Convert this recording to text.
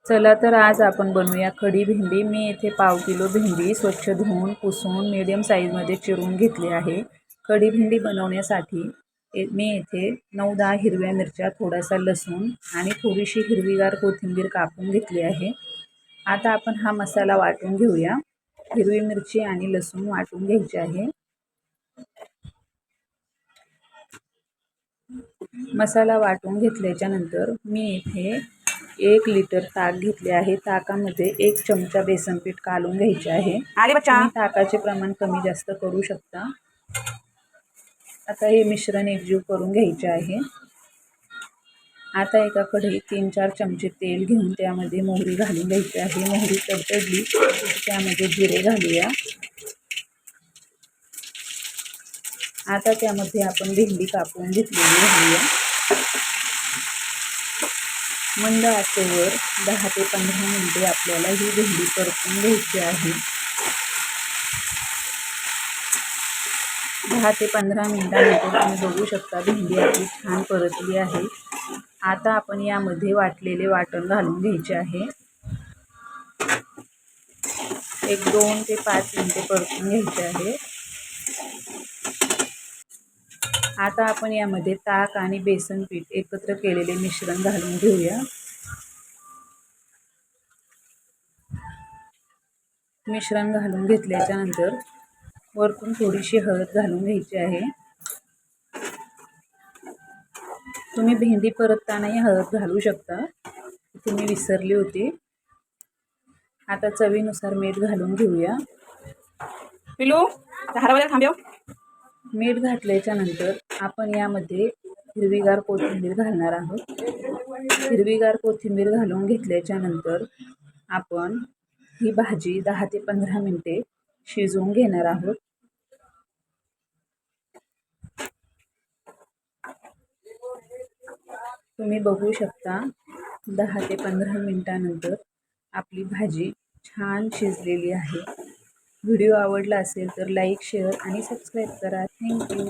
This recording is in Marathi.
चला तर आज आपण बनवूया कढी भेंडी। मी येथे पाव किलो भेंडी स्वच्छ धुवून पुसून मीडियम साईजमध्ये चिरून घेतली आहे। कढी भेंडी बनवण्यासाठी मी येथे 9-10 हिरव्या मिरच्या, थोडासा लसूण आणि थोडीशी हिरवीगार कोथिंबीर कापून घेतली आहे। आता आपण हा मसाला वाटून घेऊया। हिरवी मिरची आणि लसूण वाटून घ्यायचे आहे। मसाला वाटून घेतल्याच्या नंतर मी इथे 1 लिटर ताक घेतले आहे। ताकामध्ये 1 चमचा बेसन पीठ कालून घ्यायचे आहे। तुम्ही ताकाचे प्रमाण कमी जास्त करू शकता। आता हे मिश्रण एकजीव करून घ्यायचे आहे। आता एका कढईत 3-4 चमचे तेल घेऊन त्यामध्ये मोहरी घालून घ्यायची आहे। मोहरी तडतडली त्यामध्ये जिरे घालूया। आता त्यामध्ये आपण भेंडी कापून घेतलेली घालूया। मंद आचेवर 10 ते 15 मिनिटे आपल्याला ही भेंडी परतून घ्यायची आहे। 10 ते 15 मिनिटांनंतर तुम्ही बघू शकता भेंडी आपली छान परतली आहे। आता आपण यामध्ये वाटलेले वाटण घालून घ्यायचे आहे। 2 ते 5 मिनिटे परतून घ्यायचे आहे। आता आपण यामध्ये ताक आणि बेसन पीठ एकत्र केलेले मिश्रण घालून घेऊया। मिश्रण घालून घेतल्याच्या नंतर वरतून थोडीशी हळद घालून घ्यायची आहे। तुम्ही भेंडी परततानाही हळद घालू शकता, तुम्ही विसरली होती। आता चवीनुसार मीठ घालून घेऊया। पिलू धारावाला थांबव। मीठ घातल्याच्या नंतर आपण यामध्ये हिरवीगार कोथिंबीर घालणार आहोत। हिरवीगार कोथिंबीर घालून घेतल्याच्या नंतर आपण ही भाजी 10 ते 15 मिनिटे शिजवून घेणार आहोत। तुम्ही बघू शकता 10 ते 15 मिनिटांनंतर आपली भाजी छान शिजलेली आहे। व्हिडिओ आवडला असेल तर लाईक, शेअर आणि सबस्क्राईब करा। थँक्यू।